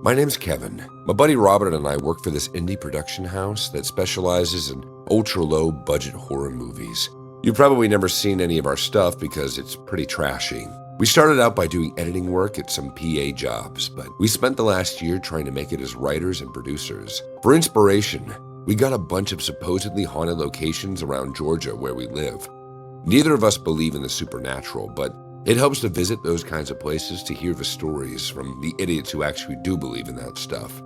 My name's Kevin. My buddy Robert and I work for this indie production house that specializes in ultra-low budget horror movies. You've probably never seen any of our stuff because it's pretty trashy. We started out by doing editing work at some PA jobs, but we spent the last year trying to make it as writers and producers. For inspiration, we got a bunch of supposedly haunted locations around Georgia where we live. Neither of us believe in the supernatural, but it helps to visit those kinds of places to hear the stories from the idiots who actually do believe in that stuff.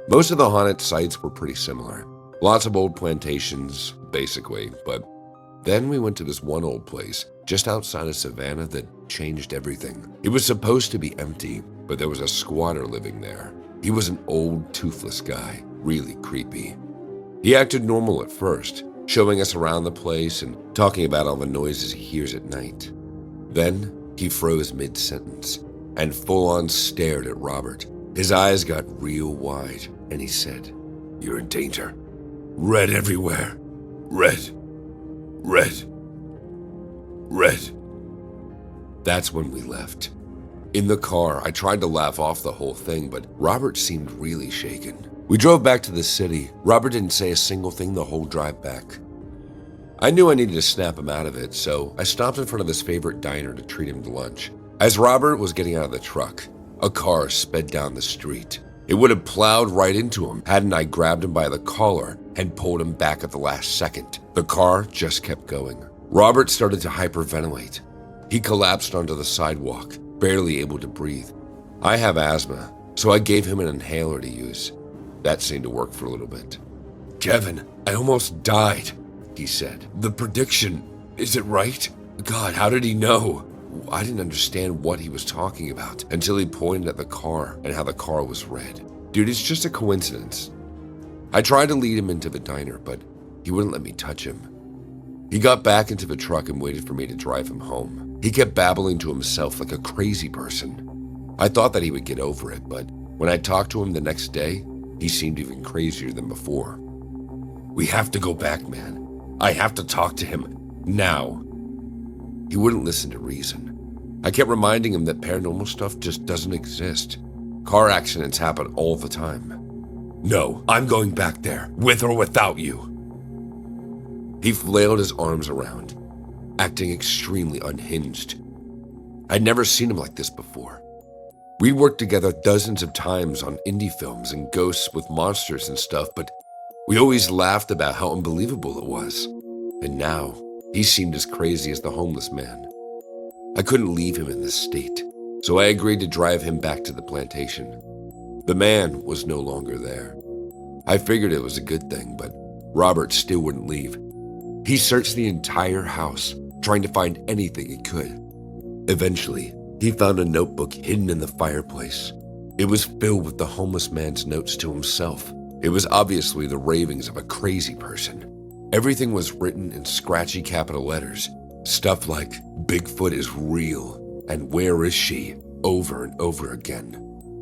Most of the haunted sites were pretty similar. Lots of old plantations, basically, but then we went to this one old place just outside of Savannah that changed everything. It was supposed to be empty, but there was a squatter living there. He was an old, toothless guy, really creepy. He acted normal at first, showing us around the place and talking about all the noises he hears at night. Then he froze mid-sentence and full-on stared at Robert. His eyes got real wide, and he said, "You're in danger. Red everywhere. Red. Red. Red." That's when we left. In the car, I tried to laugh off the whole thing, but Robert seemed really shaken. We drove back to the city. Robert didn't say a single thing the whole drive back. I knew I needed to snap him out of it, so I stopped in front of his favorite diner to treat him to lunch. As Robert was getting out of the truck, a car sped down the street. It would have plowed right into him hadn't I grabbed him by the collar and pulled him back at the last second. The car just kept going. Robert started to hyperventilate. He collapsed onto the sidewalk, barely able to breathe. I have asthma, so I gave him an inhaler to use. That seemed to work for a little bit. "Kevin, I almost died," he said. "The prediction, is it right? God, how did he know?" I didn't understand what he was talking about until he pointed at the car and how the car was red. "Dude, it's just a coincidence." I tried to lead him into the diner, but he wouldn't let me touch him. He got back into the truck and waited for me to drive him home. He kept babbling to himself like a crazy person. I thought that he would get over it, but when I talked to him the next day, he seemed even crazier than before. "We have to go back, man. I have to talk to him now." He wouldn't listen to reason. I kept reminding him that paranormal stuff just doesn't exist. Car accidents happen all the time. "No, I'm going back there, with or without you." He flailed his arms around, acting extremely unhinged. I'd never seen him like this before. We'd worked together dozens of times on indie films and ghosts with monsters and stuff, but we always laughed about how unbelievable it was. And now, he seemed as crazy as the homeless man. I couldn't leave him in this state, so I agreed to drive him back to the plantation. The man was no longer there. I figured it was a good thing, but Robert still wouldn't leave. He searched the entire house, trying to find anything he could. Eventually, he found a notebook hidden in the fireplace. It was filled with the homeless man's notes to himself. It was obviously the ravings of a crazy person. Everything was written in scratchy capital letters. Stuff like, "Bigfoot is real," and "Where is she?" over and over again.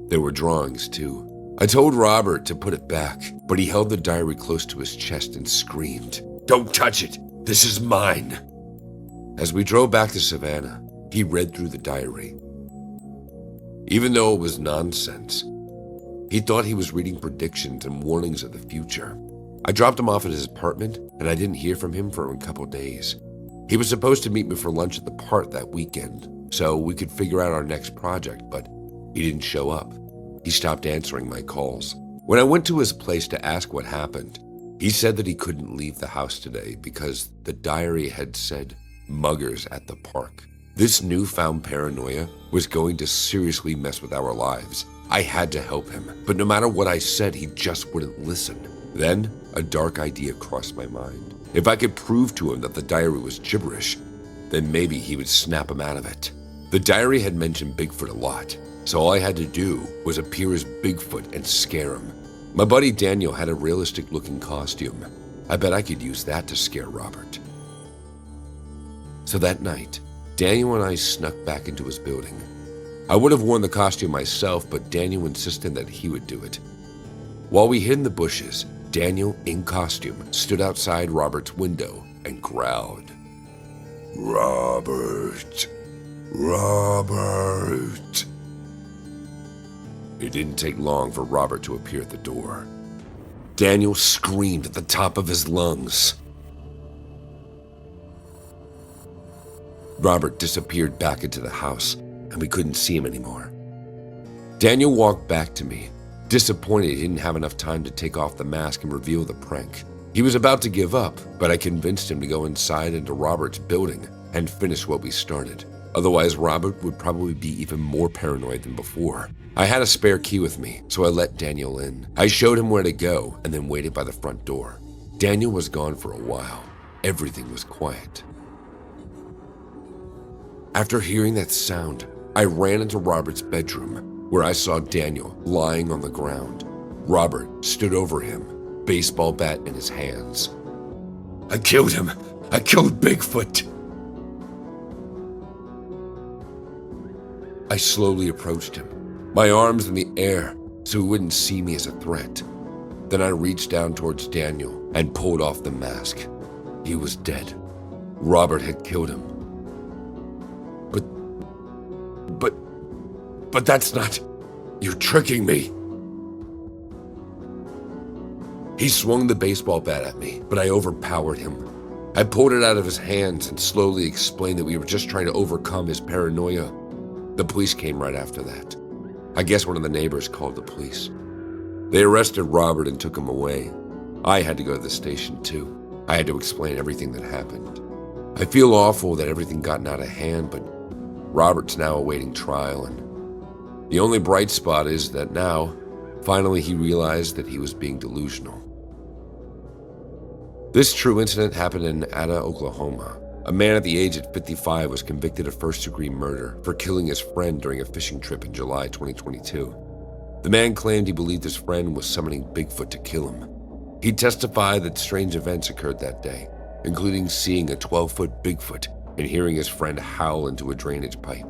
There were drawings too. I told Robert to put it back, but he held the diary close to his chest and screamed, "Don't touch it! This is mine!" As we drove back to Savannah, he read through the diary. Even though it was nonsense, he thought he was reading predictions and warnings of the future. I dropped him off at his apartment, and I didn't hear from him for a couple days. He was supposed to meet me for lunch at the park that weekend, so we could figure out our next project, but he didn't show up. He stopped answering my calls. When I went to his place to ask what happened, he said that he couldn't leave the house today because the diary had said muggers at the park. This newfound paranoia was going to seriously mess with our lives. I had to help him, but no matter what I said, he just wouldn't listen. Then, a dark idea crossed my mind. If I could prove to him that the diary was gibberish, then maybe he would snap him out of it. The diary had mentioned Bigfoot a lot, so all I had to do was appear as Bigfoot and scare him. My buddy Daniel had a realistic-looking costume. I bet I could use that to scare Robert. So that night, Daniel and I snuck back into his building. I would have worn the costume myself, but Daniel insisted that he would do it. While we hid in the bushes, Daniel, in costume, stood outside Robert's window and growled, "Robert, Robert." It didn't take long for Robert to appear at the door. Daniel screamed at the top of his lungs. Robert disappeared back into the house, and we couldn't see him anymore. Daniel walked back to me, disappointed he didn't have enough time to take off the mask and reveal the prank. He was about to give up, but I convinced him to go inside into Robert's building and finish what we started. Otherwise, Robert would probably be even more paranoid than before. I had a spare key with me, so I let Daniel in. I showed him where to go and then waited by the front door. Daniel was gone for a while. Everything was quiet. After hearing that sound, I ran into Robert's bedroom, where I saw Daniel lying on the ground. Robert stood over him, baseball bat in his hands. "I killed him! I killed Bigfoot!" I slowly approached him, my arms in the air so he wouldn't see me as a threat. Then I reached down towards Daniel and pulled off the mask. He was dead. Robert had killed him. But that's not... You're tricking me. He swung the baseball bat at me, but I overpowered him. I pulled it out of his hands and slowly explained that we were just trying to overcome his paranoia. The police came right after that. I guess one of the neighbors called the police. They arrested Robert and took him away. I had to go to the station too. I had to explain everything that happened. I feel awful that everything gotten out of hand, but Robert's now awaiting trial, and the only bright spot is that now, finally he realized that he was being delusional. This true incident happened in Ada, Oklahoma. A man at the age of 55 was convicted of first-degree murder for killing his friend during a fishing trip in July 2022. The man claimed he believed his friend was summoning Bigfoot to kill him. He testified that strange events occurred that day, including seeing a 12-foot Bigfoot and hearing his friend howl into a drainage pipe.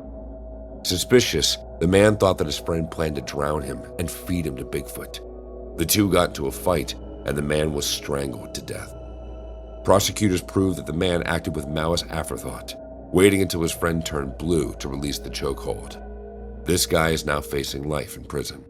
Suspicious, the man thought that his friend planned to drown him and feed him to Bigfoot. The two got into a fight, and the man was strangled to death. Prosecutors proved that the man acted with malice aforethought, waiting until his friend turned blue to release the chokehold. This guy is now facing life in prison.